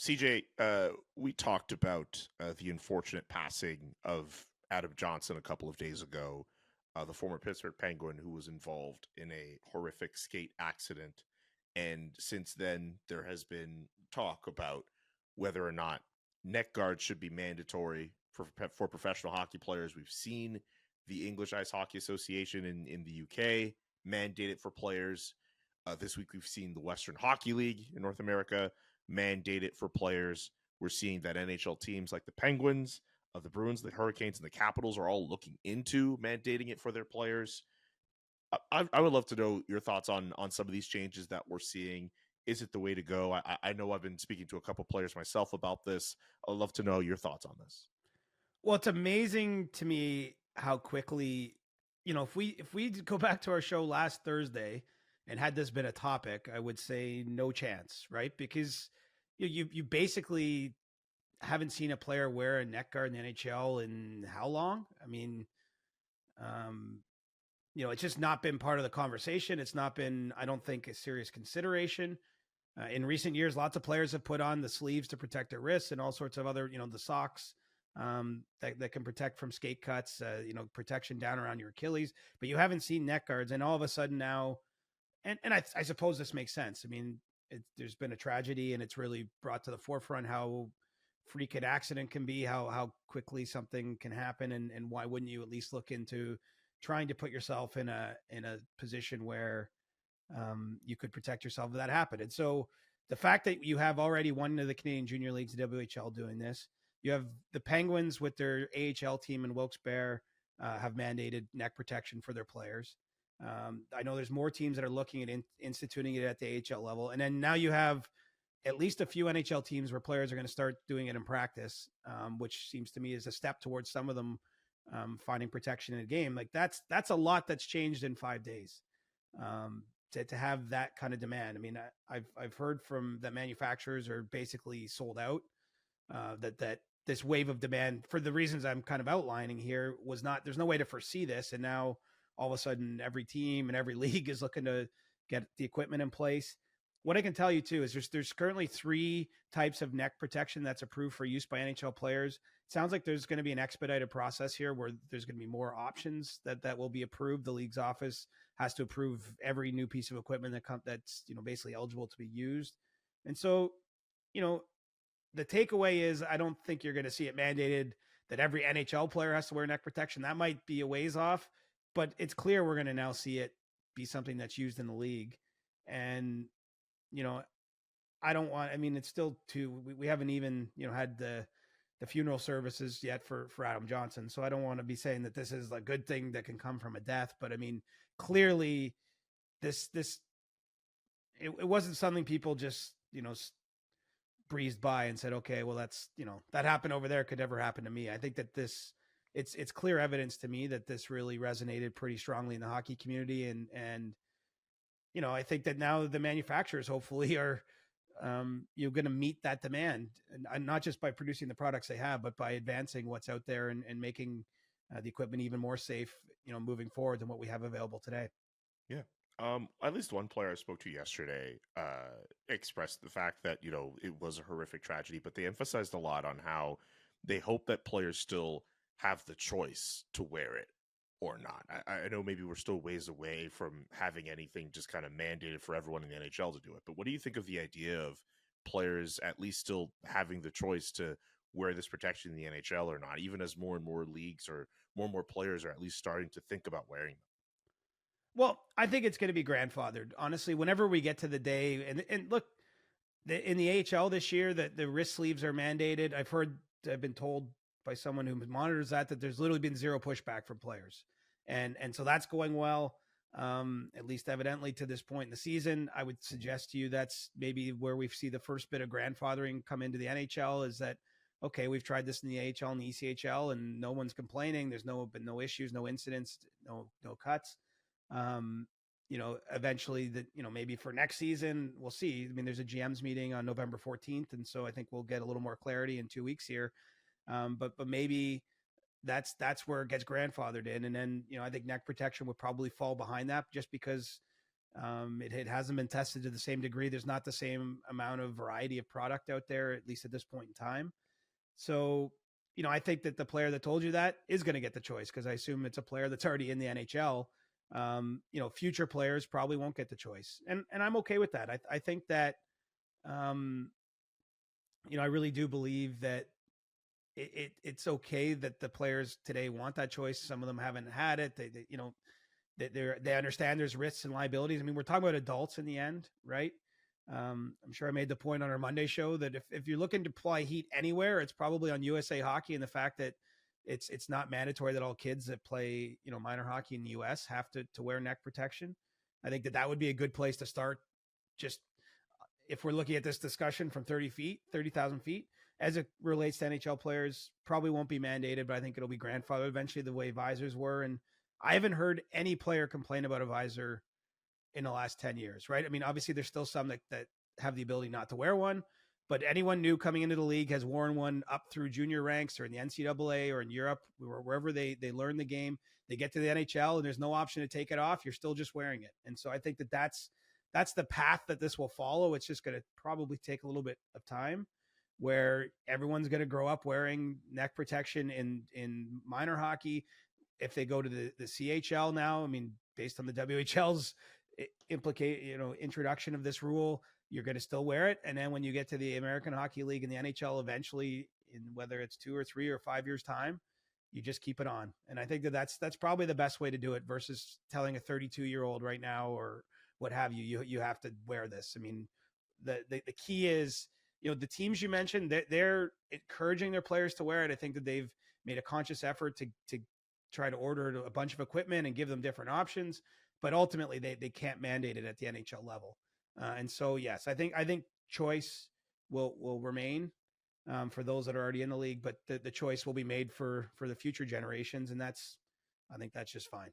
CJ, we talked about the unfortunate passing of Adam Johnson a couple of days ago, the former Pittsburgh Penguin who was involved in a horrific skate accident. And since then, there has been talk about whether or not neck guards should be mandatory for professional hockey players. We've seen the English Ice Hockey Association in the UK mandate it for players. This week, we've seen the Western Hockey League in North America mandate it for players. We're seeing that NHL teams like the Penguins, the Bruins, the Hurricanes, and the Capitals are all looking into mandating it for their players. I would love to know your thoughts on some of these changes that we're seeing. Is it the way to go? I know I've been speaking to a couple players myself about this. I'd love to know your thoughts on this. Well, it's amazing to me how quickly, if we go back to our show last Thursday and had this been a topic, I would say no chance, right? Because you basically haven't seen a player wear a neck guard in the NHL in how long? I mean, it's just not been part of the conversation. It's not been, I don't think, a serious consideration. In recent years, lots of players have put on the sleeves to protect their wrists and all sorts of other, the socks that can protect from skate cuts, protection down around your Achilles. But you haven't seen neck guards, and all of a sudden now, and I suppose this makes sense. I mean, there's been a tragedy, and it's really brought to the forefront how freak an accident can be, how quickly something can happen, and why wouldn't you at least look into trying to put yourself in a position where you could protect yourself if that happened. And so the fact that you have already one of the Canadian junior leagues, the WHL, doing this, you have the Penguins with their AHL team in Wilkes-Barre have mandated neck protection for their players. I know there's more teams that are looking at instituting it at the AHL level. And then now you have at least a few NHL teams where players are going to start doing it in practice, which seems to me is a step towards some of them finding protection in a game. Like that's a lot that's changed in 5 days. To have that kind of demand. I mean, I've heard from that manufacturers are basically sold out. That this wave of demand, for the reasons I'm kind of outlining here, was not. There's no way to foresee this, and now all of a sudden, every team and every league is looking to get the equipment in place. What I can tell you too is there's currently 3 types of neck protection that's approved for use by NHL players. It sounds like there's going to be an expedited process here where there's going to be more options that will be approved. The league's office has to approve every new piece of equipment that's basically eligible to be used. And so, the takeaway is I don't think you're going to see it mandated that every NHL player has to wear neck protection. That might be a ways off, but it's clear we're going to now see it be something that's used in the league. And I don't want, I mean, it's still we haven't even, had the funeral services yet for Adam Johnson. So I don't want to be saying that this is a good thing that can come from a death, but I mean, clearly it wasn't something people just, breezed by and said, okay, well, that's, that happened over there. Could never happen to me. I think that it's clear evidence to me that this really resonated pretty strongly in the hockey community. And, I think that now the manufacturers hopefully are, you're going to meet that demand, and not just by producing the products they have, but by advancing what's out there and making the equipment even more safe, moving forward than what we have available today. Yeah. At least one player I spoke to yesterday expressed the fact that, it was a horrific tragedy, but they emphasized a lot on how they hope that players still have the choice to wear it or not. I know maybe we're still ways away from having anything just kind of mandated for everyone in the NHL to do it, but what do you think of the idea of players at least still having the choice to wear this protection in the NHL or not, even as more and more leagues or more players are at least starting to think about wearing them? Well, I think it's going to be grandfathered. Honestly, whenever we get to the day, and look, in the AHL this year, that the wrist sleeves are mandated. I've been told by someone who monitors that there's literally been zero pushback from players, and so that's going well. At least evidently to this point in the season. I would suggest to you that's maybe where we see the first bit of grandfathering come into the NHL. Is that okay? We've tried this in the AHL and the ECHL, and no one's complaining. There's been no issues, no incidents, no cuts. Eventually that, maybe for next season, we'll see. I mean, there's a GM's meeting on November 14th. And so I think we'll get a little more clarity in 2 weeks here. But maybe that's where it gets grandfathered in. And then, I think neck protection would probably fall behind that just because It hasn't been tested to the same degree. There's not the same amount of variety of product out there, at least at this point in time. So, I think that the player that told you that is going to get the choice, because I assume it's a player that's already in the NHL. Future players probably won't get the choice, and I'm okay with that. I think that, I really do believe that it's okay that the players today want that choice. Some of them haven't had it. They understand there's risks and liabilities. I mean, we're talking about adults in the end, right? I'm sure I made the point on our Monday show that if you're looking to apply heat anywhere, it's probably on USA Hockey, and the fact that it's not mandatory that all kids that play, minor hockey in the US have to wear neck protection. I think that would be a good place to start. Just if we're looking at this discussion from 30,000 feet, as it relates to NHL players, probably won't be mandated, but I think it'll be grandfathered eventually the way visors were. And I haven't heard any player complain about a visor in the last 10 years, right? I mean, obviously there's still some that have the ability not to wear one, but anyone new coming into the league has worn one up through junior ranks or in the NCAA or in Europe, wherever they learn the game. They get to the NHL and there's no option to take it off. You're still just wearing it. And so I think that's the path that this will follow. It's just going to probably take a little bit of time, where everyone's going to grow up wearing neck protection in minor hockey. If they go to the CHL now, I mean, based on the WHL's introduction of this rule, you're going to still wear it. And then when you get to the American Hockey League and the NHL eventually, in whether it's 2 or 3 or 5 years time, you just keep it on. And I think that's probably the best way to do it, versus telling a 32-year-old right now or what have you, you have to wear this. I mean, the key is, the teams you mentioned, they're encouraging their players to wear it. I think that they've made a conscious effort to try to order a bunch of equipment and give them different options, but ultimately they can't mandate it at the NHL level. And so, yes, I think choice will remain for those that are already in the league, but the choice will be made for the future generations. And I think that's just fine.